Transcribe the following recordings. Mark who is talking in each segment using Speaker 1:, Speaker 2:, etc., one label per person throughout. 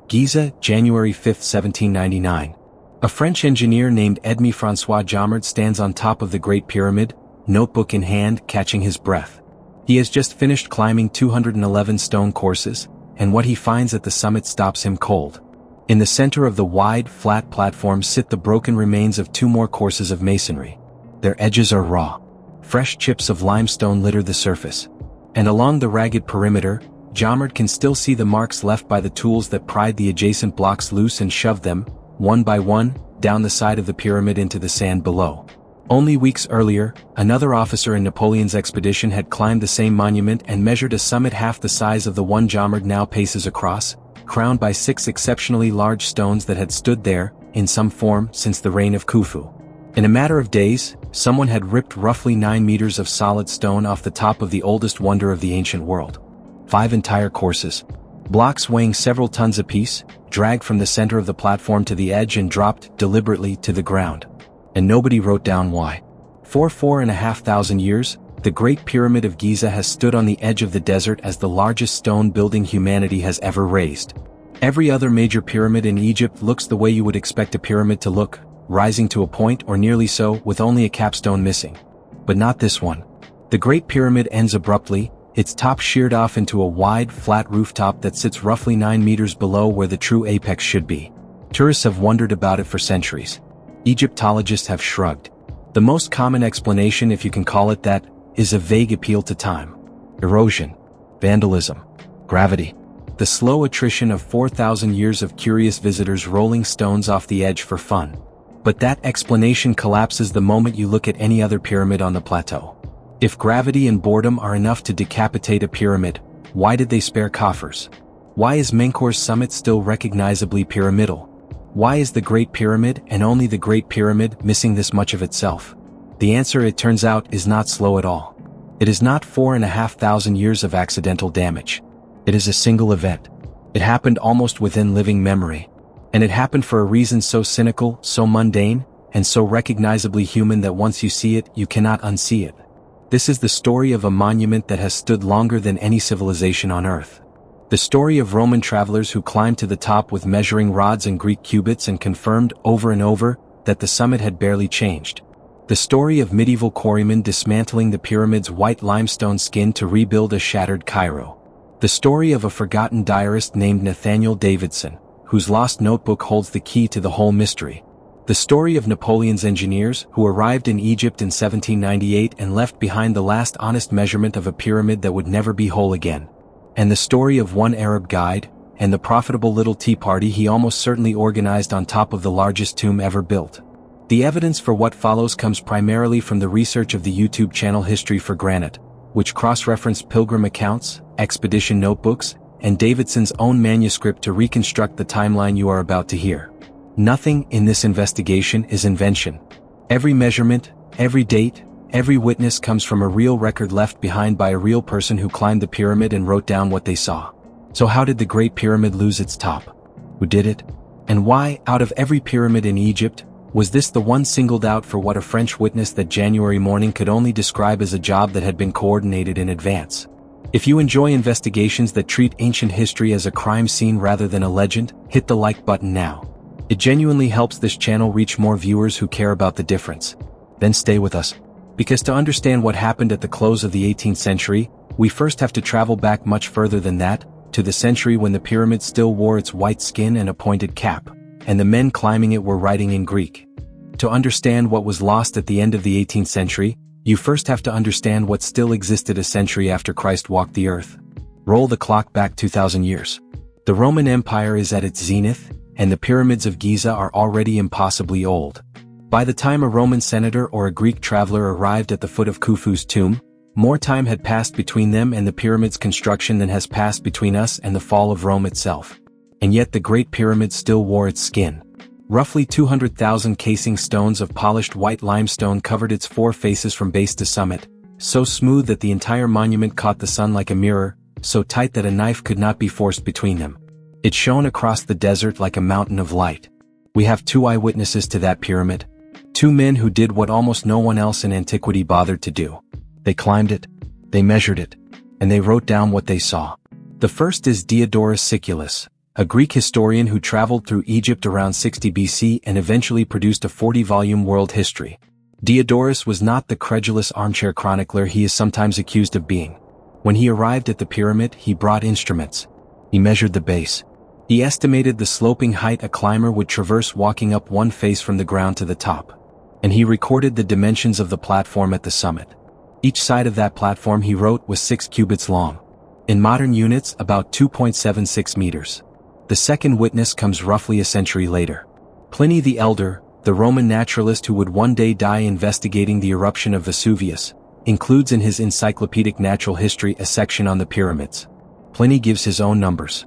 Speaker 1: Giza, January 5, 1799. A French engineer named Edmé-François Jomard stands on top of the Great Pyramid, notebook in hand, catching his breath. He has just finished climbing 211 stone courses, and what he finds at the summit stops him cold. In the center of the wide, flat platform sit the broken remains of two more courses of masonry. Their edges are raw. Fresh chips of limestone litter the surface. And along the ragged perimeter, Jomard can still see the marks left by the tools that pried the adjacent blocks loose and shoved them, one by one, down the side of the pyramid into the sand below. Only weeks earlier, another officer in Napoleon's expedition had climbed the same monument and measured a summit half the size of the one Jomard now paces across, crowned by 6 exceptionally large stones that had stood there, in some form, since the reign of Khufu. In a matter of days, someone had ripped roughly 9 meters of solid stone off the top of the oldest wonder of the ancient world. 5 entire courses. Blocks weighing several tons apiece, dragged from the center of the platform to the edge and dropped, deliberately, to the ground. And nobody wrote down why. For 4,500 years, the Great Pyramid of Giza has stood on the edge of the desert as the largest stone building humanity has ever raised. Every other major pyramid in Egypt looks the way you would expect a pyramid to look, rising to a point or nearly so, with only a capstone missing. But not this one. The Great Pyramid ends abruptly, its top sheared off into a wide, flat rooftop that sits roughly 9 meters below where the true apex should be. Tourists have wondered about it for centuries. Egyptologists have shrugged. The most common explanation, if you can call it that, is a vague appeal to time. Erosion. Vandalism. Gravity. The slow attrition of 4,000 years of curious visitors rolling stones off the edge for fun. But that explanation collapses the moment you look at any other pyramid on the plateau. If gravity and boredom are enough to decapitate a pyramid, why did they spare coffers? Why is Menkaur's summit still recognizably pyramidal? Why is the Great Pyramid, and only the Great Pyramid, missing this much of itself? The answer, it turns out, is not slow at all. It is not 4,500 years of accidental damage. It is a single event. It happened almost within living memory. And it happened for a reason so cynical, so mundane, and so recognizably human that once you see it, you cannot unsee it. This is the story of a monument that has stood longer than any civilization on Earth. The story of Roman travelers who climbed to the top with measuring rods and Greek cubits and confirmed, over and over, that the summit had barely changed. The story of medieval quarrymen dismantling the pyramid's white limestone skin to rebuild a shattered Cairo. The story of a forgotten diarist named Nathaniel Davidson, whose lost notebook holds the key to the whole mystery. The story of Napoleon's engineers, who arrived in Egypt in 1798 and left behind the last honest measurement of a pyramid that would never be whole again. And the story of one Arab guide, and the profitable little tea party he almost certainly organized on top of the largest tomb ever built. The evidence for what follows comes primarily from the research of the YouTube channel History for Granite, which cross-referenced pilgrim accounts, expedition notebooks, and Davidson's own manuscript to reconstruct the timeline you are about to hear. Nothing in this investigation is invention. Every measurement, every date, every witness comes from a real record left behind by a real person who climbed the pyramid and wrote down what they saw. So how did the Great Pyramid lose its top? Who did it? And why, out of every pyramid in Egypt, was this the one singled out for what a French witness that January morning could only describe as a job that had been coordinated in advance? If you enjoy investigations that treat ancient history as a crime scene rather than a legend, hit the like button now. It genuinely helps this channel reach more viewers who care about the difference. Then stay with us. Because to understand what happened at the close of the 18th century, we first have to travel back much further than that, to the century when the pyramid still wore its white skin and a pointed cap, and the men climbing it were writing in Greek. To understand what was lost at the end of the 18th century, you first have to understand what still existed a century after Christ walked the earth. Roll the clock back 2,000 years. The Roman Empire is at its zenith, and the pyramids of Giza are already impossibly old. By the time a Roman senator or a Greek traveler arrived at the foot of Khufu's tomb, more time had passed between them and the pyramid's construction than has passed between us and the fall of Rome itself. And yet the Great Pyramid still wore its skin. Roughly 200,000 casing stones of polished white limestone covered its 4 faces from base to summit, so smooth that the entire monument caught the sun like a mirror, so tight that a knife could not be forced between them. It shone across the desert like a mountain of light. We have 2 eyewitnesses to that pyramid. 2 men who did what almost no one else in antiquity bothered to do. They climbed it, they measured it, and they wrote down what they saw. The first is Diodorus Siculus, a Greek historian who traveled through Egypt around 60 BC and eventually produced a 40-volume world history. Diodorus was not the credulous armchair chronicler he is sometimes accused of being. When he arrived at the pyramid, he brought instruments. He measured the base. He estimated the sloping height a climber would traverse walking up one face from the ground to the top. And he recorded the dimensions of the platform at the summit. Each side of that platform, he wrote, was 6 cubits long. In modern units, about 2.76 meters. The second witness comes roughly a century later. Pliny the Elder, the Roman naturalist who would one day die investigating the eruption of Vesuvius, includes in his Encyclopedic Natural History a section on the pyramids. Pliny gives his own numbers.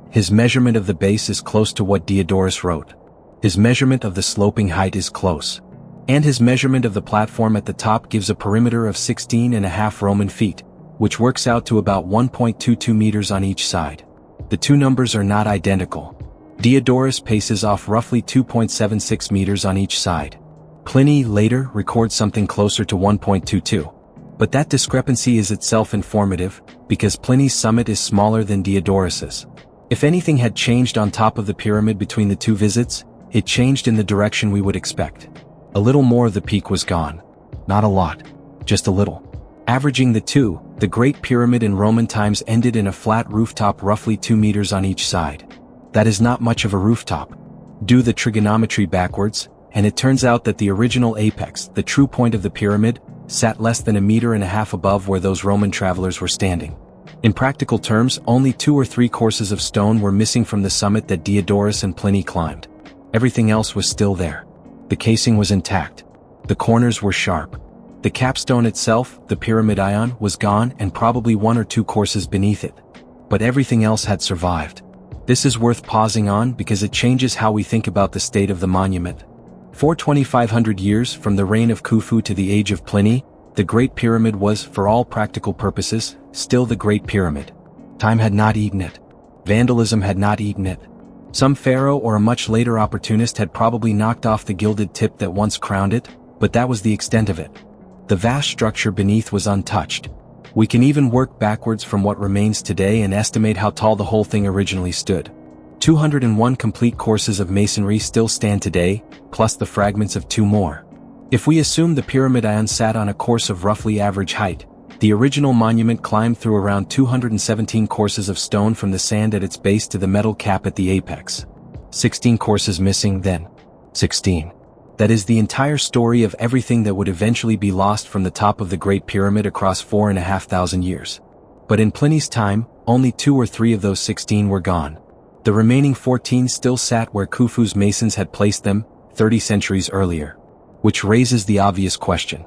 Speaker 1: His measurement of the base is close to what Diodorus wrote. His measurement of the sloping height is close. And his measurement of the platform at the top gives a perimeter of 16.5 Roman feet, which works out to about 1.22 meters on each side. The two numbers are not identical. Diodorus paces off roughly 2.76 meters on each side. Pliny later records something closer to 1.22. But that discrepancy is itself informative, because Pliny's summit is smaller than Diodorus's. If anything had changed on top of the pyramid between the two visits, it changed in the direction we would expect. A little more of the peak was gone. Not a lot. Just a little. Averaging the two, the Great Pyramid in Roman times ended in a flat rooftop roughly 2 meters on each side. That is not much of a rooftop. Do the trigonometry backwards, and it turns out that the original apex, the true point of the pyramid, sat less than 1.5 meters above where those Roman travelers were standing. In practical terms, only 2 or 3 courses of stone were missing from the summit that Diodorus and Pliny climbed. Everything else was still there. The casing was intact. The corners were sharp. The capstone itself, the pyramid ion, was gone and probably 1 or 2 courses beneath it. But everything else had survived. This is worth pausing on because it changes how we think about the state of the monument. For 2,500 years from the reign of Khufu to the age of Pliny, the Great Pyramid was, for all practical purposes, still the Great Pyramid. Time had not eaten it. Vandalism had not eaten it. Some pharaoh or a much later opportunist had probably knocked off the gilded tip that once crowned it, but that was the extent of it. The vast structure beneath was untouched. We can even work backwards from what remains today and estimate how tall the whole thing originally stood. 201 complete courses of masonry still stand today, plus the fragments of 2 more. If we assume the pyramid ion sat on a course of roughly average height, the original monument climbed through around 217 courses of stone from the sand at its base to the metal cap at the apex. 16 courses missing then. 16. That is the entire story of everything that would eventually be lost from the top of the Great Pyramid across 4,500 years. But in Pliny's time, only 2 or 3 of those 16 were gone. The remaining 14 still sat where Khufu's masons had placed them, 30 centuries earlier. Which raises the obvious question.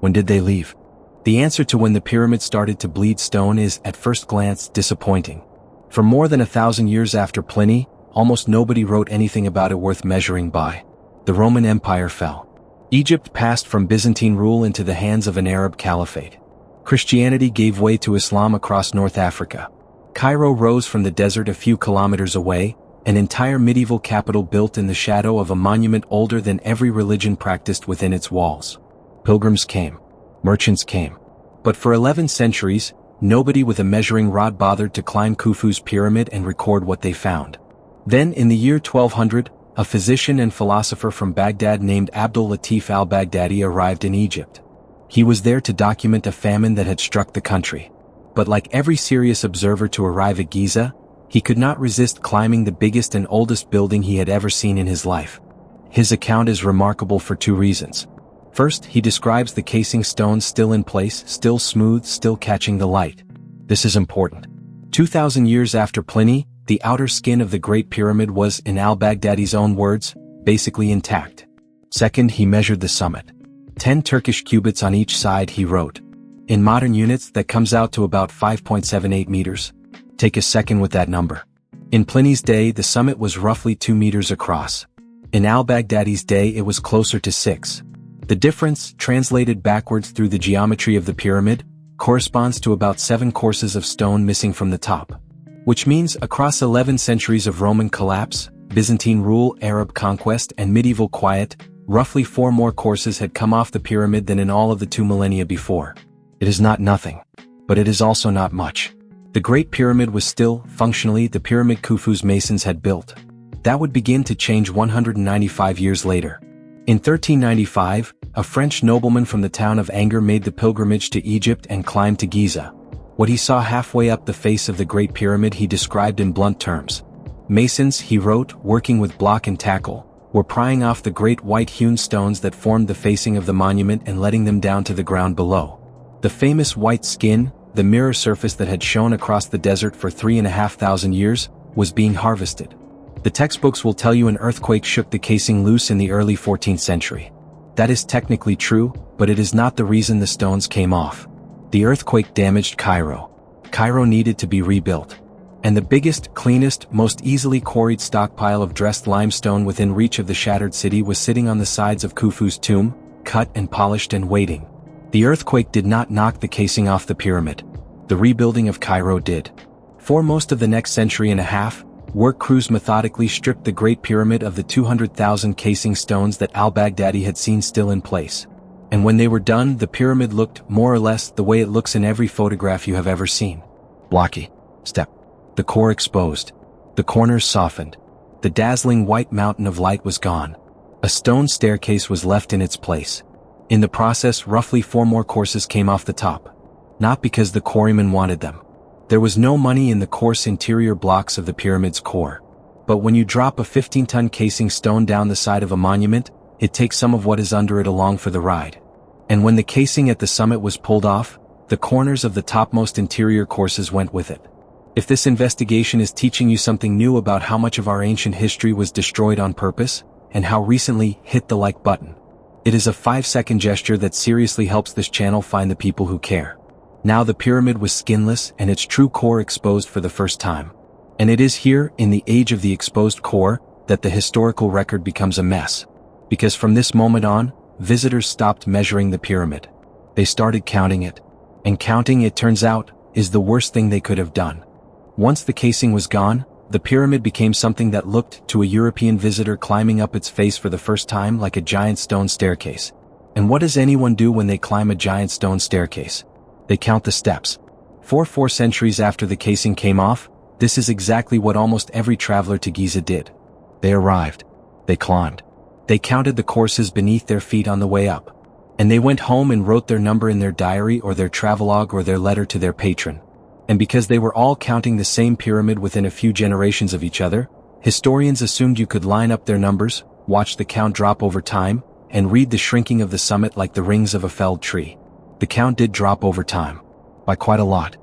Speaker 1: When did they leave? The answer to when the pyramid started to bleed stone is, at first glance, disappointing. For more than 1,000 years after Pliny, almost nobody wrote anything about it worth measuring by. The Roman Empire fell. Egypt passed from Byzantine rule into the hands of an Arab caliphate. Christianity gave way to Islam across North Africa. Cairo rose from the desert a few kilometers away, an entire medieval capital built in the shadow of a monument older than every religion practiced within its walls. Pilgrims came. Merchants came. But for 11 centuries, nobody with a measuring rod bothered to climb Khufu's pyramid and record what they found. Then in the year 1200, a physician and philosopher from Baghdad named Abdul Latif Al-Baghdadi arrived in Egypt. He was there to document a famine that had struck the country. But like every serious observer to arrive at Giza, he could not resist climbing the biggest and oldest building he had ever seen in his life. His account is remarkable for 2 reasons. First, he describes the casing stones still in place, still smooth, still catching the light. This is important. 2,000 years after Pliny, the outer skin of the Great Pyramid was, in al-Baghdadi's own words, basically intact. Second, he measured the summit. 10 Turkish cubits on each side, he wrote. In modern units, that comes out to about 5.78 meters. Take a second with that number. In Pliny's day, the summit was roughly 2 meters across. In al-Baghdadi's day, it was closer to 6. The difference, translated backwards through the geometry of the pyramid, corresponds to about 7 courses of stone missing from the top. Which means, across 11 centuries of Roman collapse, Byzantine rule, Arab conquest, and medieval quiet, roughly 4 more courses had come off the pyramid than in all of the 2 millennia before. It is not nothing. But it is also not much. The Great Pyramid was still, functionally, the pyramid Khufu's masons had built. That would begin to change 195 years later. In 1395, a French nobleman from the town of Angers made the pilgrimage to Egypt and climbed to Giza. What he saw halfway up the face of the Great Pyramid he described in blunt terms. Masons, he wrote, working with block and tackle, were prying off the great white-hewn stones that formed the facing of the monument and letting them down to the ground below. The famous white skin, the mirror surface that had shone across the desert for 3,500 years, was being harvested. The textbooks will tell you an earthquake shook the casing loose in the early 14th century. That is technically true, but it is not the reason the stones came off. The earthquake damaged Cairo. Cairo needed to be rebuilt. And the biggest, cleanest, most easily quarried stockpile of dressed limestone within reach of the shattered city was sitting on the sides of Khufu's tomb, cut and polished and waiting. The earthquake did not knock the casing off the pyramid. The rebuilding of Cairo did. For most of the next century and a half, work crews methodically stripped the Great Pyramid of the 200,000 casing stones that Al-Baghdadi had seen still in place. And when they were done, the pyramid looked, more or less, the way it looks in every photograph you have ever seen. Blocky. Step. The core exposed. The corners softened. The dazzling white mountain of light was gone. A stone staircase was left in its place. In the process, roughly 4 more courses came off the top. Not because the quarrymen wanted them. There was no money in the coarse interior blocks of the pyramid's core. But when you drop a 15-ton casing stone down the side of a monument, it takes some of what is under it along for the ride. And when the casing at the summit was pulled off, the corners of the topmost interior courses went with it. If this investigation is teaching you something new about how much of our ancient history was destroyed on purpose, and how recently, hit the like button. It is a 5-second gesture that seriously helps this channel find the people who care. Now the pyramid was skinless and its true core exposed for the first time. And it is here, in the age of the exposed core, that the historical record becomes a mess. Because from this moment on, visitors stopped measuring the pyramid. They started counting it. And counting, it turns out, is the worst thing they could have done. Once the casing was gone, the pyramid became something that looked, to a European visitor climbing up its face for the first time, like a giant stone staircase. And what does anyone do when they climb a giant stone staircase? They count the steps. 4 centuries after the casing came off, this is exactly what almost every traveler to Giza did. They arrived. They climbed. They counted the courses beneath their feet on the way up. And they went home and wrote their number in their diary or their travelogue or their letter to their patron. And because they were all counting the same pyramid within a few generations of each other, historians assumed you could line up their numbers, watch the count drop over time, and read the shrinking of the summit like the rings of a felled tree. The count did drop over time. By quite a lot.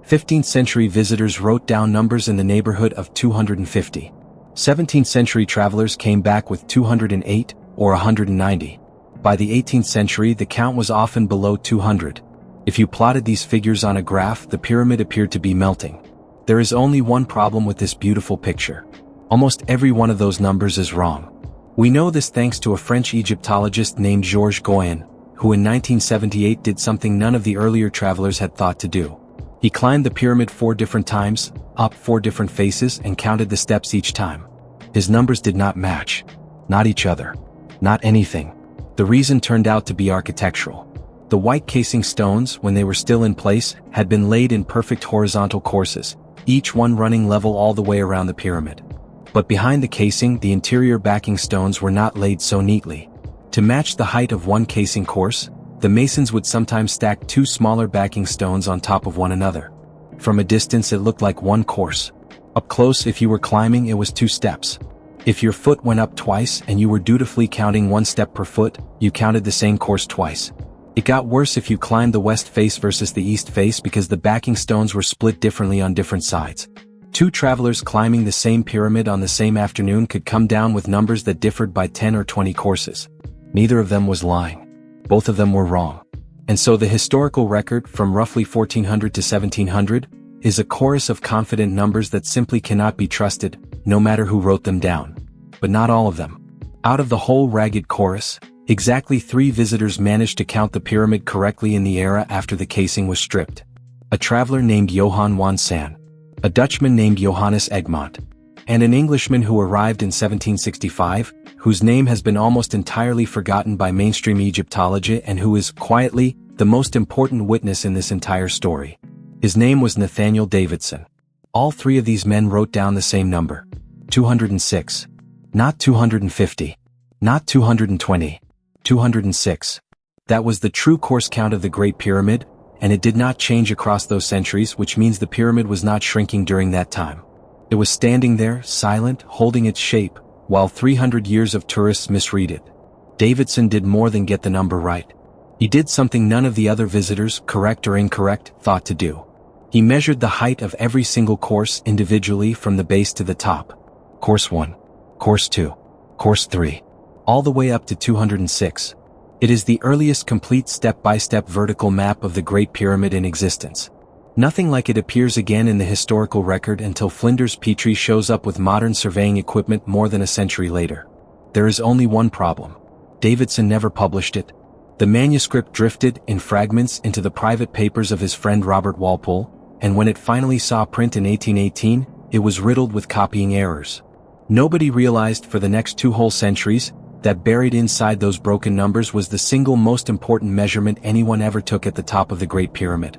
Speaker 1: 15th century visitors wrote down numbers in the neighborhood of 250. 17th century travelers came back with 208 or 190. By the 18th century, the count was often below 200. If you plotted these figures on a graph, the pyramid appeared to be melting. There is only one problem with this beautiful picture. Almost every one of those numbers is wrong. We know this thanks to a French Egyptologist named Georges Goyen, who in 1978 did something none of the earlier travelers had thought to do. He climbed the pyramid 4 different times, up 4 different faces, and counted the steps each time. His numbers did not match. Not each other. Not anything. The reason turned out to be architectural. The white casing stones, when they were still in place, had been laid in perfect horizontal courses, each one running level all the way around the pyramid. But behind the casing, the interior backing stones were not laid so neatly. To match the height of one casing course, the masons would sometimes stack 2 smaller backing stones on top of one another. From a distance it looked like one course. Up close, if you were climbing, it was 2 steps. If your foot went up twice and you were dutifully counting 1 step per foot, you counted the same course twice. It got worse if you climbed the west face versus the east face because the backing stones were split differently on different sides. 2 travelers climbing the same pyramid on the same afternoon could come down with numbers that differed by 10 or 20 courses. Neither of them was lying. Both of them were wrong. And so the historical record, from roughly 1400 to 1700, is a chorus of confident numbers that simply cannot be trusted, no matter who wrote them down. But not all of them. Out of the whole ragged chorus, exactly 3 visitors managed to count the pyramid correctly in the era after the casing was stripped. A traveler named Johann van San, a Dutchman named Johannes Egmont, and an Englishman who arrived in 1765, whose name has been almost entirely forgotten by mainstream Egyptology and who is, quietly, the most important witness in this entire story. His name was Nathaniel Davidson. All three of these men wrote down the same number. 206. Not 250. Not 220. 206. That was the true course count of the Great Pyramid, and it did not change across those centuries, which means the pyramid was not shrinking during that time. It was standing there, silent, holding its shape, while 300 years of tourists misread it. Davidson did more than get the number right. He did something none of the other visitors, correct or incorrect, thought to do. He measured the height of every single course individually from the base to the top. Course 1. Course 2. Course 3. All the way up to 206. It is the earliest complete step-by-step vertical map of the Great Pyramid in existence. Nothing like it appears again in the historical record until Flinders Petrie shows up with modern surveying equipment more than a century later. There is only one problem. Davidson never published it. The manuscript drifted, in fragments, into the private papers of his friend Robert Walpole, and when it finally saw print in 1818, it was riddled with copying errors. Nobody realized for the next 2 whole centuries that buried inside those broken numbers was the single most important measurement anyone ever took at the top of the Great Pyramid.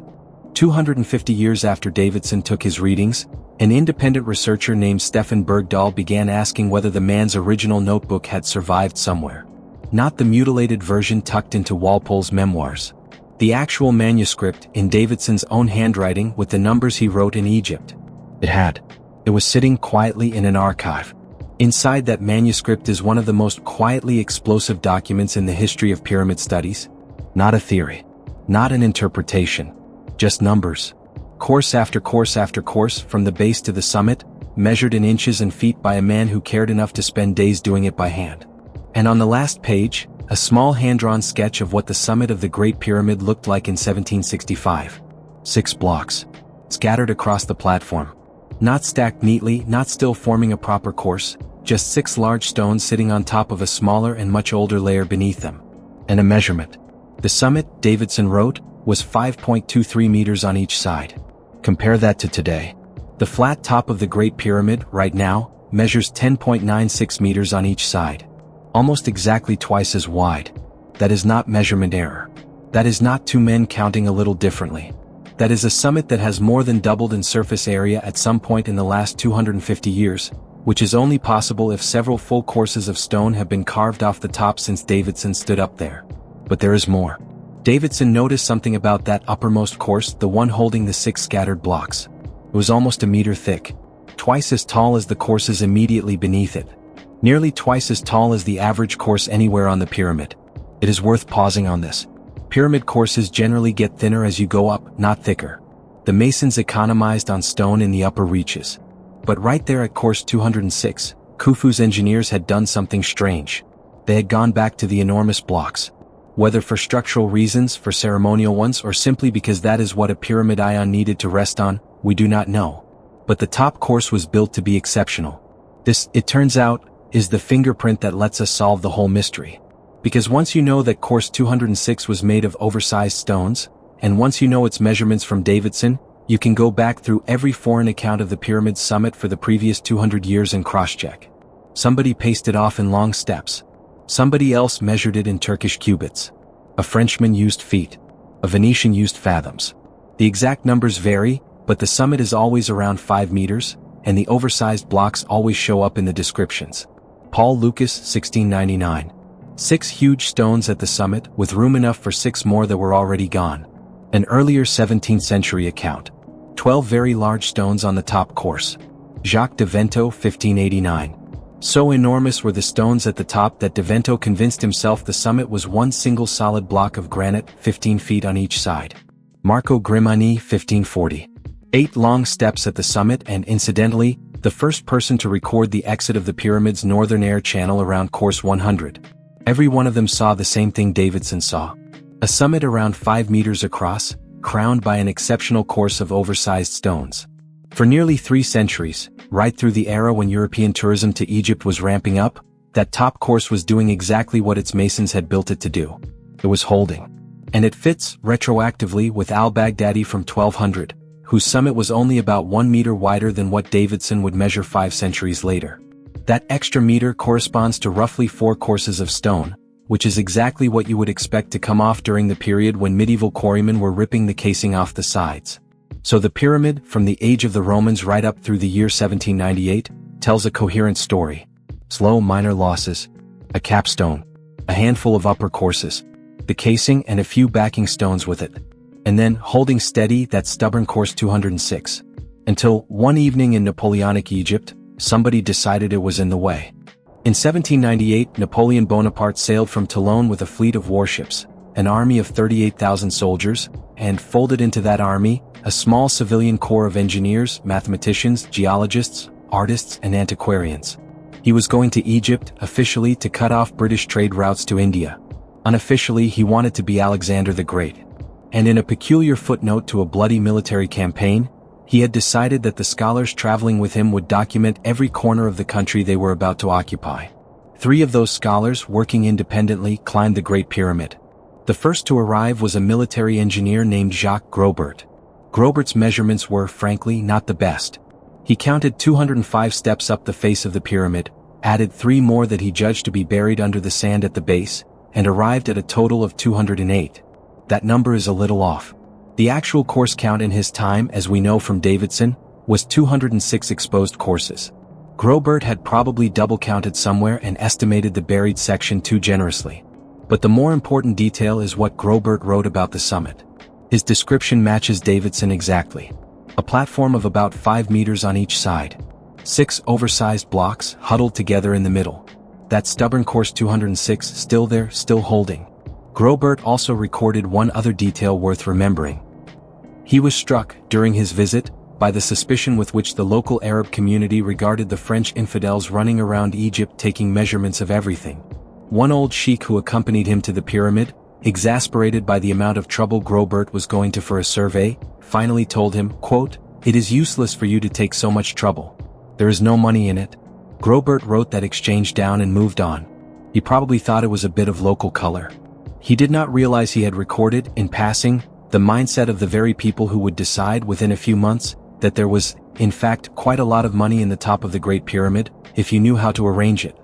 Speaker 1: 250 years after Davidson took his readings, an independent researcher named Stefan Bergdahl began asking whether the man's original notebook had survived somewhere. Not the mutilated version tucked into Walpole's memoirs. The actual manuscript in Davidson's own handwriting with the numbers he wrote in Egypt. It had. It was sitting quietly in an archive. Inside that manuscript is one of the most quietly explosive documents in the history of pyramid studies. Not a theory. Not an interpretation. Just numbers. Course after course after course from the base to the summit, measured in inches and feet by a man who cared enough to spend days doing it by hand. And on the last page, a small hand-drawn sketch of what the summit of the Great Pyramid looked like in 1765. 6 blocks. Scattered across the platform. Not stacked neatly, not still forming a proper course, just 6 large stones sitting on top of a smaller and much older layer beneath them. And a measurement. The summit, Davidson wrote, was 5.23 meters on each side. Compare that to today. The flat top of the Great Pyramid, right now, measures 10.96 meters on each side. Almost exactly twice as wide. That is not measurement error. That is not 2 men counting a little differently. That is a summit that has more than doubled in surface area at some point in the last 250 years, which is only possible if several full courses of stone have been carved off the top since Davidson stood up there. But there is more. Davidson noticed something about that uppermost course, the one holding the 6 scattered blocks. It was almost a meter thick. Twice as tall as the courses immediately beneath it. Nearly twice as tall as the average course anywhere on the pyramid. It is worth pausing on this. Pyramid courses generally get thinner as you go up, not thicker. The masons economized on stone in the upper reaches. But right there at course 206, Khufu's engineers had done something strange. They had gone back to the enormous blocks. Whether for structural reasons, for ceremonial ones, or simply because that is what a pyramid ion needed to rest on, we do not know. But the top course was built to be exceptional. This, it turns out, is the fingerprint that lets us solve the whole mystery. Because once you know that course 206 was made of oversized stones, and once you know its measurements from Davidson, you can go back through every foreign account of the pyramid's summit for the previous 200 years and cross-check. Somebody paced it off in long steps. Somebody else measured it in Turkish cubits. A Frenchman used feet. A Venetian used fathoms. The exact numbers vary, but the summit is always around 5 meters, and the oversized blocks always show up in the descriptions. Paul Lucas, 1699. 6 huge stones at the summit, with room enough for 6 more that were already gone. An earlier 17th century account. 12 very large stones on the top course. Jacques de Vento, 1589. So enormous were the stones at the top that de Vento convinced himself the summit was one single solid block of granite, 15 feet on each side. Marco Grimani, 1540. 8 long steps at the summit and, incidentally, the first person to record the exit of the pyramid's northern air channel around course 100. Every one of them saw the same thing Davidson saw. A summit around 5 meters across, crowned by an exceptional course of oversized stones. For nearly 3 centuries, right through the era when European tourism to Egypt was ramping up, that top course was doing exactly what its masons had built it to do. It was holding. And it fits, retroactively, with Al-Baghdadi from 1200, whose summit was only about 1 meter wider than what Davidson would measure 5 centuries later. That extra meter corresponds to roughly 4 courses of stone, which is exactly what you would expect to come off during the period when medieval quarrymen were ripping the casing off the sides. So the pyramid, from the age of the Romans right up through the year 1798, tells a coherent story. Slow minor losses, a capstone, a handful of upper courses, the casing and a few backing stones with it. And then, holding steady, that stubborn course 206. Until, one evening in Napoleonic Egypt, somebody decided it was in the way. In 1798, Napoleon Bonaparte sailed from Toulon with a fleet of warships, an army of 38,000 soldiers, and folded into that army, a small civilian corps of engineers, mathematicians, geologists, artists, and antiquarians. He was going to Egypt, officially to cut off British trade routes to India. Unofficially, he wanted to be Alexander the Great. And in a peculiar footnote to a bloody military campaign, he had decided that the scholars traveling with him would document every corner of the country they were about to occupy. 3 of those scholars, working independently, climbed the Great Pyramid. The first to arrive was a military engineer named Jacques Grobert. Grobert's measurements were, frankly, not the best. He counted 205 steps up the face of the pyramid, added 3 more that he judged to be buried under the sand at the base, and arrived at a total of 208. That number is a little off. The actual course count in his time, as we know from Davidson, was 206 exposed courses. Grobert had probably double-counted somewhere and estimated the buried section too generously. But the more important detail is what Grobert wrote about the summit. His description matches Davidson exactly. A platform of about 5 meters on each side. 6 oversized blocks huddled together in the middle. That stubborn course 206 still there, still holding. Grobert also recorded one other detail worth remembering. He was struck, during his visit, by the suspicion with which the local Arab community regarded the French infidels running around Egypt taking measurements of everything. One old sheik who accompanied him to the pyramid, exasperated by the amount of trouble Grobert was going to for a survey, finally told him, quote, "It is useless for you to take so much trouble. There is no money in it." Grobert wrote that exchange down and moved on. He probably thought it was a bit of local color. He did not realize he had recorded, in passing, the mindset of the very people who would decide within a few months that there was, in fact, quite a lot of money in the top of the Great Pyramid, if you knew how to arrange it.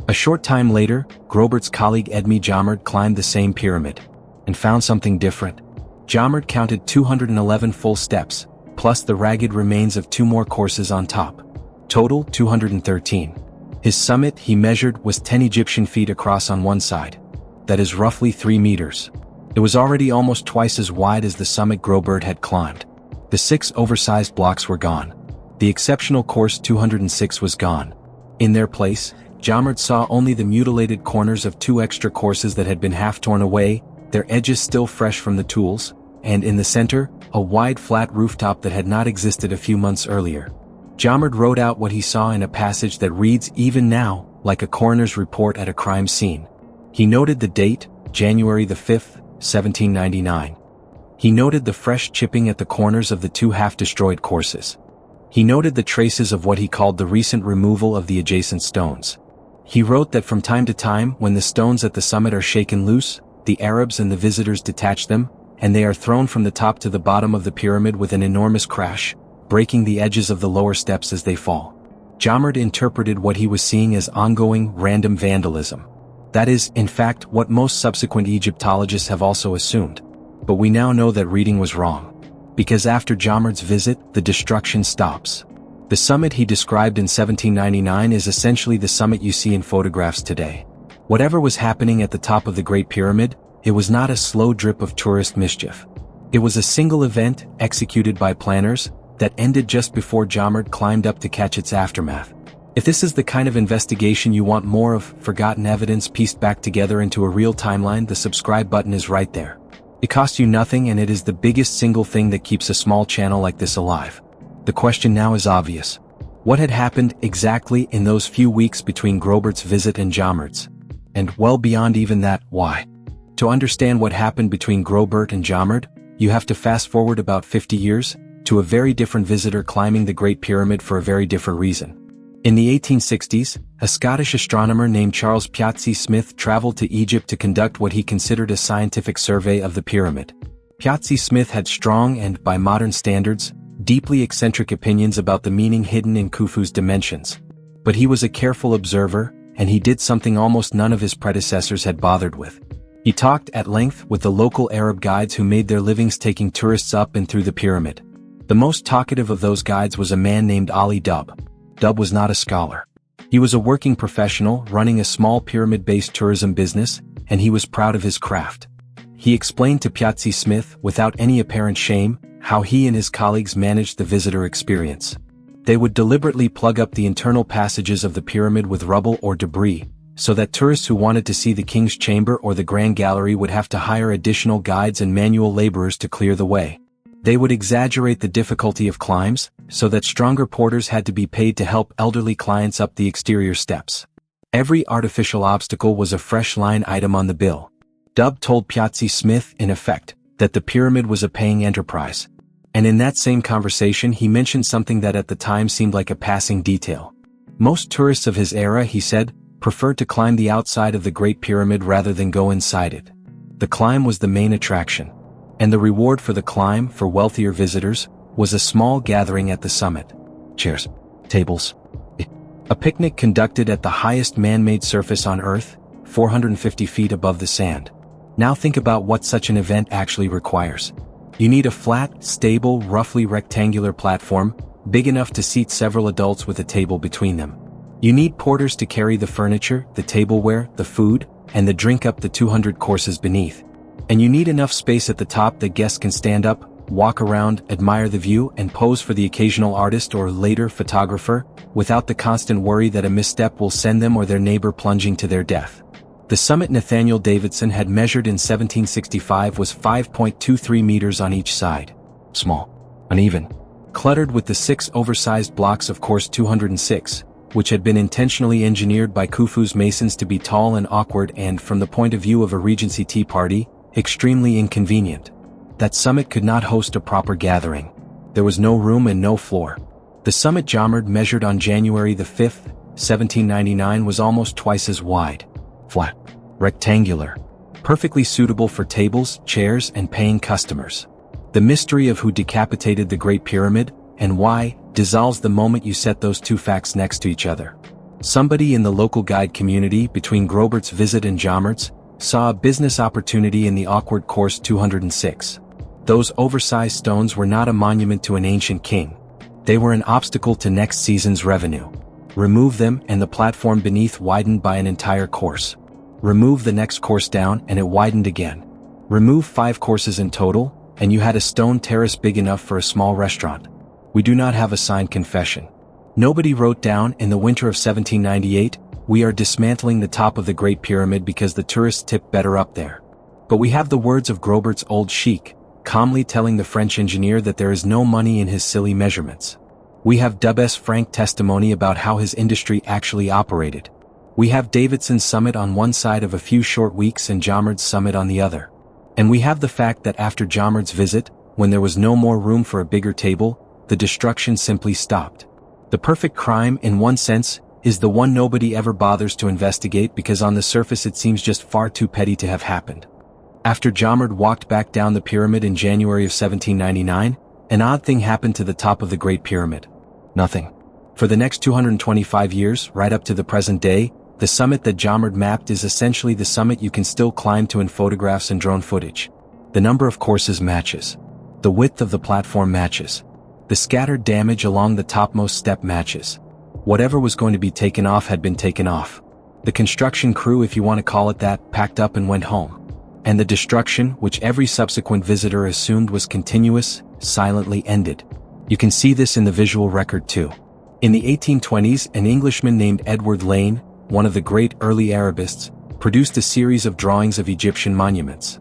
Speaker 1: A short time later, Grobert's colleague Edmy Jamard climbed the same pyramid, and found something different. Jamard counted 211 full steps, plus the ragged remains of 2 more courses on top. Total, 213. His summit, he measured, was 10 Egyptian feet across on one side. That is roughly 3 meters. It was already almost twice as wide as the summit Grobert had climbed. The 6 oversized blocks were gone. The exceptional course 206 was gone. In their place, Jamard saw only the mutilated corners of 2 extra courses that had been half torn away, their edges still fresh from the tools, and in the center, a wide flat rooftop that had not existed a few months earlier. Jamard wrote out what he saw in a passage that reads even now, like a coroner's report at a crime scene. He noted the date, January the 5th, 1799. He noted the fresh chipping at the corners of the 2 half-destroyed courses. He noted the traces of what he called the recent removal of the adjacent stones. He wrote that from time to time, when the stones at the summit are shaken loose, the Arabs and the visitors detach them, and they are thrown from the top to the bottom of the pyramid with an enormous crash, breaking the edges of the lower steps as they fall. Jamard interpreted what he was seeing as ongoing, random vandalism. That is, in fact, what most subsequent Egyptologists have also assumed. But we now know that reading was wrong. Because after Jamard's visit, the destruction stops. The summit he described in 1799 is essentially the summit you see in photographs today. Whatever was happening at the top of the Great Pyramid, it was not a slow drip of tourist mischief. It was a single event, executed by planners, that ended just before Jamard climbed up to catch its aftermath. If this is the kind of investigation you want more of, forgotten evidence pieced back together into a real timeline, the subscribe button is right there. It costs you nothing and it is the biggest single thing that keeps a small channel like this alive. The question now is obvious. What had happened exactly in those few weeks between Grobert's visit and Jamard's? And well beyond even that, why? To understand what happened between Grobert and Jamard, you have to fast forward about 50 years, to a very different visitor climbing the Great Pyramid for a very different reason. In the 1860s, a Scottish astronomer named Charles Piazzi Smyth traveled to Egypt to conduct what he considered a scientific survey of the pyramid. Piazzi Smyth had strong and, by modern standards, deeply eccentric opinions about the meaning hidden in Khufu's dimensions. But he was a careful observer, and he did something almost none of his predecessors had bothered with. He talked at length with the local Arab guides who made their livings taking tourists up and through the pyramid. The most talkative of those guides was a man named Ali Dubbé. Dubbé was not a scholar. He was a working professional running a small pyramid-based tourism business, and he was proud of his craft. He explained to Piazzi Smyth, without any apparent shame, how he and his colleagues managed the visitor experience. They would deliberately plug up the internal passages of the pyramid with rubble or debris, so that tourists who wanted to see the king's chamber or the grand gallery would have to hire additional guides and manual laborers to clear the way. They would exaggerate the difficulty of climbs, so that stronger porters had to be paid to help elderly clients up the exterior steps. Every artificial obstacle was a fresh line item on the bill. Dubbé told Piazzi Smyth, in effect, that the pyramid was a paying enterprise. And in that same conversation he mentioned something that at the time seemed like a passing detail. Most tourists of his era, he said, preferred to climb the outside of the Great Pyramid rather than go inside it. The climb was the main attraction. And the reward for the climb, for wealthier visitors, was a small gathering at the summit. Chairs, tables. A picnic conducted at the highest man-made surface on Earth, 450 feet above the sand. Now think about what such an event actually requires. You need a flat, stable, roughly rectangular platform, big enough to seat several adults with a table between them. You need porters to carry the furniture, the tableware, the food, and the drink up the 200 courses beneath. And you need enough space at the top that guests can stand up, walk around, admire the view, and pose for the occasional artist or later photographer, without the constant worry that a misstep will send them or their neighbor plunging to their death. The summit Nathaniel Davidson had measured in 1765 was 5.23 meters on each side. Small, uneven, cluttered with the 6 oversized blocks of course 206, which had been intentionally engineered by Khufu's masons to be tall and awkward and, from the point of view of a Regency tea party, extremely inconvenient. That summit could not host a proper gathering. There was no room and no floor. The summit Jamerd measured on January the 5th, 1799 was almost twice as wide. Flat. Rectangular. Perfectly suitable for tables, chairs, and paying customers. The mystery of who decapitated the Great Pyramid, and why, dissolves the moment you set those two facts next to each other. Somebody in the local guide community, between Grobert's visit and Jamerd's, saw a business opportunity in the awkward course 206. Those oversized stones were not a monument to an ancient king. They were an obstacle to next season's revenue. Remove them and the platform beneath widened by an entire course. Remove the next course down and it widened again. Remove 5 courses in total, and you had a stone terrace big enough for a small restaurant. We do not have a signed confession. Nobody wrote down in the winter of 1798, "We are dismantling the top of the Great Pyramid because the tourists tip better up there." But we have the words of Grobert's old sheik, calmly telling the French engineer that there is no money in his silly measurements. We have Dubbé's frank testimony about how his industry actually operated. We have Davidson's summit on one side of a few short weeks and Jamerd's summit on the other. And we have the fact that after Jamerd's visit, when there was no more room for a bigger table, the destruction simply stopped. The perfect crime, in one sense, is the one nobody ever bothers to investigate because on the surface it seems just far too petty to have happened. After Jamerd walked back down the pyramid in January of 1799, an odd thing happened to the top of the Great Pyramid. Nothing. For the next 225 years, right up to the present day, the summit that Jamerd mapped is essentially the summit you can still climb to in photographs and drone footage. The number of courses matches. The width of the platform matches. The scattered damage along the topmost step matches. Whatever was going to be taken off had been taken off. The construction crew, if you want to call it that, packed up and went home. And the destruction, which every subsequent visitor assumed was continuous, silently ended. You can see this in the visual record too. In the 1820s, an Englishman named Edward Lane, one of the great early Arabists, produced a series of drawings of Egyptian monuments.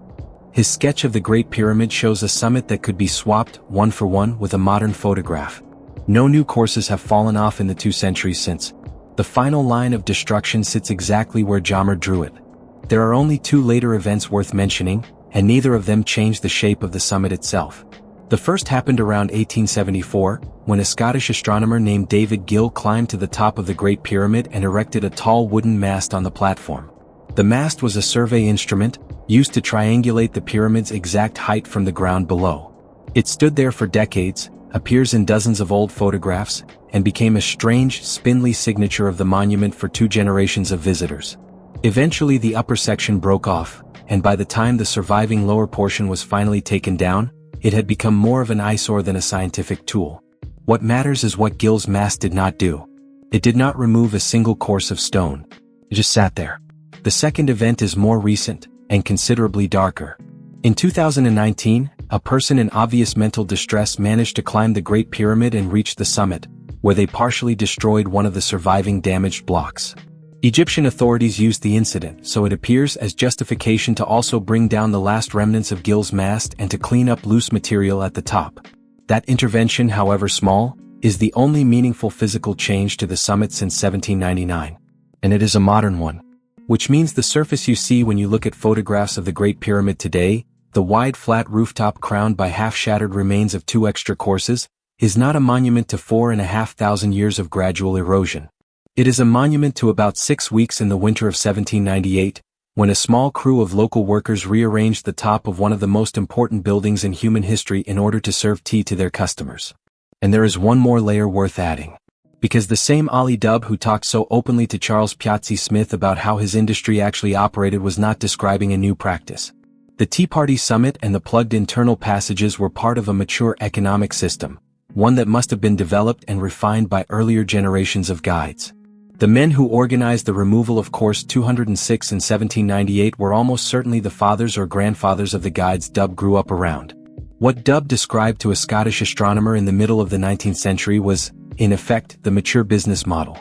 Speaker 1: His sketch of the Great Pyramid shows a summit that could be swapped, one for one, with a modern photograph. No new courses have fallen off in the 2 centuries since. The final line of destruction sits exactly where Jamerd drew it. There are only 2 later events worth mentioning, and neither of them changed the shape of the summit itself. The first happened around 1874, when a Scottish astronomer named David Gill climbed to the top of the Great Pyramid and erected a tall wooden mast on the platform. The mast was a survey instrument, used to triangulate the pyramid's exact height from the ground below. It stood there for decades, appears in dozens of old photographs, and became a strange, spindly signature of the monument for 2 generations of visitors. Eventually the upper section broke off, and by the time the surviving lower portion was finally taken down, it had become more of an eyesore than a scientific tool. What matters is what Gill's mass did not do. It did not remove a single course of stone. It just sat there. The second event is more recent, and considerably darker. In 2019, a person in obvious mental distress managed to climb the Great Pyramid and reach the summit, where they partially destroyed one of the surviving damaged blocks. Egyptian authorities used the incident, so it appears, as justification to also bring down the last remnants of Gill's mast and to clean up loose material at the top. That intervention, however small, is the only meaningful physical change to the summit since 1799. And it is a modern one. Which means the surface you see when you look at photographs of the Great Pyramid today, the wide flat rooftop crowned by half-shattered remains of 2 extra courses, is not a monument to 4,500 years of gradual erosion. It is a monument to about 6 weeks in the winter of 1798, when a small crew of local workers rearranged the top of one of the most important buildings in human history in order to serve tea to their customers. And there is one more layer worth adding. Because the same Ali Dubbé who talked so openly to Charles Piazzi Smyth about how his industry actually operated was not describing a new practice. The Tea Party Summit and the plugged internal passages were part of a mature economic system, one that must have been developed and refined by earlier generations of guides. The men who organized the removal of Course 206 in 1798 were almost certainly the fathers or grandfathers of the guides Dubbé grew up around. What Dubbé described to a Scottish astronomer in the middle of the 19th century was, in effect, the mature business model.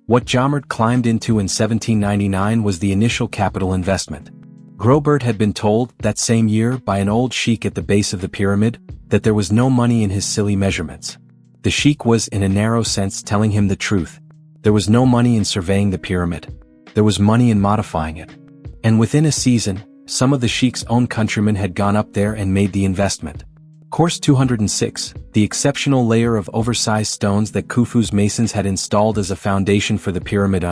Speaker 1: What Jomard climbed into in 1799 was the initial capital investment. Grobert had been told, that same year, by an old sheik at the base of the pyramid, that there was no money in his silly measurements. The sheik was, in a narrow sense, telling him the truth. There was no money in surveying the pyramid. There was money in modifying it. And within a season, some of the sheik's own countrymen had gone up there and made the investment. Course 206, the exceptional layer of oversized stones that Khufu's masons had installed as a foundation for the pyramid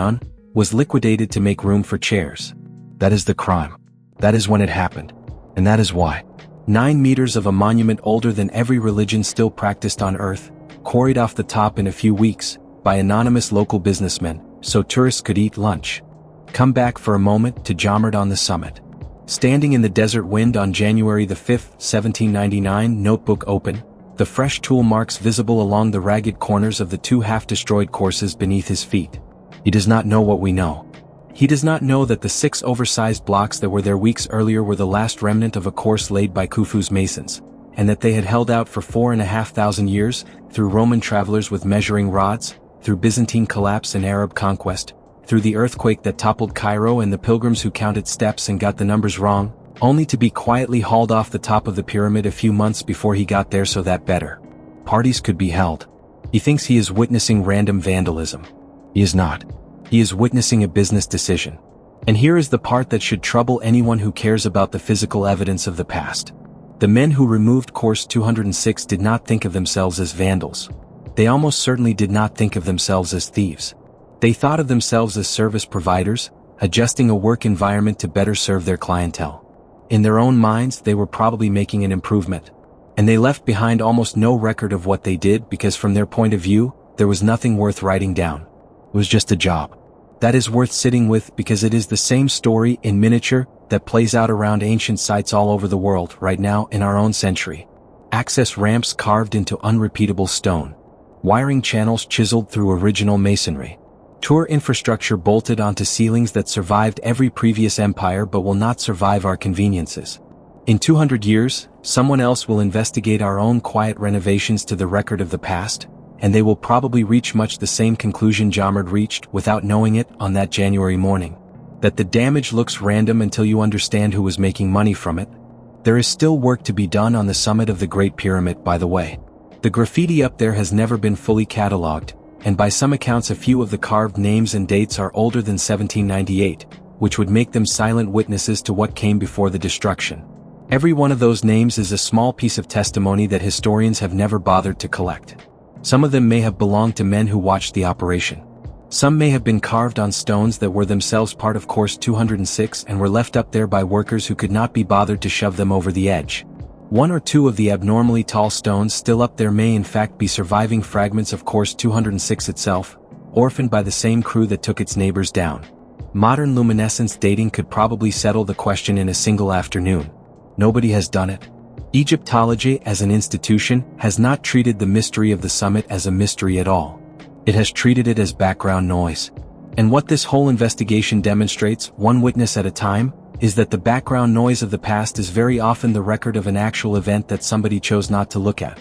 Speaker 1: was liquidated to make room for chairs. That is the crime. That is when it happened. And that is why. 9 meters of a monument older than every religion still practiced on earth, quarried off the top in a few weeks, by anonymous local businessmen, so tourists could eat lunch. Come back for a moment to Jomard on the summit. Standing in the desert wind on January the 5th, 1799, notebook open, the fresh tool marks visible along the ragged corners of the 2 half-destroyed courses beneath his feet. He does not know what we know. He does not know that the 6 oversized blocks that were there weeks earlier were the last remnant of a course laid by Khufu's masons, and that they had held out for 4,500 years, through Roman travelers with measuring rods, through Byzantine collapse and Arab conquest, through the earthquake that toppled Cairo and the pilgrims who counted steps and got the numbers wrong, only to be quietly hauled off the top of the pyramid a few months before he got there so that better parties could be held. He thinks he is witnessing random vandalism. He is not. He is witnessing a business decision. And here is the part that should trouble anyone who cares about the physical evidence of the past. The men who removed Course 206 did not think of themselves as vandals. They almost certainly did not think of themselves as thieves. They thought of themselves as service providers, adjusting a work environment to better serve their clientele. In their own minds, they were probably making an improvement. And they left behind almost no record of what they did because from their point of view, there was nothing worth writing down. It was just a job. That is worth sitting with because it is the same story in miniature that plays out around ancient sites all over the world right now in our own century. Access ramps carved into unrepeatable stone. Wiring channels chiseled through original masonry. Tour infrastructure bolted onto ceilings that survived every previous empire but will not survive our conveniences. In 200 years, someone else will investigate our own quiet renovations to the record of the past, and they will probably reach much the same conclusion Jomard reached without knowing it on that January morning. That the damage looks random until you understand who was making money from it. There is still work to be done on the summit of the Great Pyramid, by the way. The graffiti up there has never been fully catalogued, and by some accounts a few of the carved names and dates are older than 1798, which would make them silent witnesses to what came before the destruction. Every one of those names is a small piece of testimony that historians have never bothered to collect. Some of them may have belonged to men who watched the operation. Some may have been carved on stones that were themselves part of Course 206 and were left up there by workers who could not be bothered to shove them over the edge. 1 or 2 of the abnormally tall stones still up there may in fact be surviving fragments of Course 206 itself, orphaned by the same crew that took its neighbors down. Modern luminescence dating could probably settle the question in a single afternoon. Nobody has done it. Egyptology as an institution has not treated the mystery of the summit as a mystery at all. It has treated it as background noise. And what this whole investigation demonstrates, one witness at a time, is that the background noise of the past is very often the record of an actual event that somebody chose not to look at.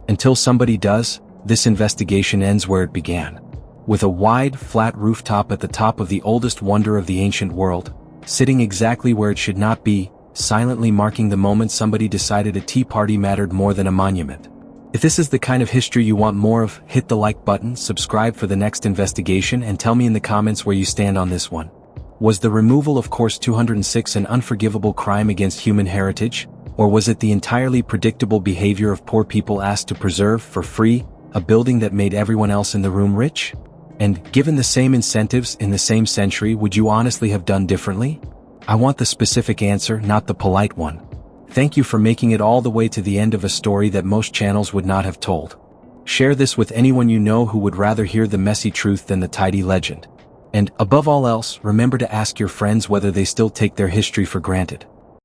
Speaker 1: Until somebody does, this investigation ends where it began. With a wide, flat rooftop at the top of the oldest wonder of the ancient world, sitting exactly where it should not be, silently marking the moment somebody decided a tea party mattered more than a monument. If this is the kind of history you want more of, hit the like button, subscribe for the next investigation, and tell me in the comments where you stand on this one. Was the removal of Course 206 an unforgivable crime against human heritage, or was it the entirely predictable behavior of poor people asked to preserve, for free, a building that made everyone else in the room rich? And, given the same incentives in the same century, would you honestly have done differently? I want the specific answer, not the polite one. Thank you for making it all the way to the end of a story that most channels would not have told. Share this with anyone you know who would rather hear the messy truth than the tidy legend. And, above all else, remember to ask your friends whether they still take their history for granted.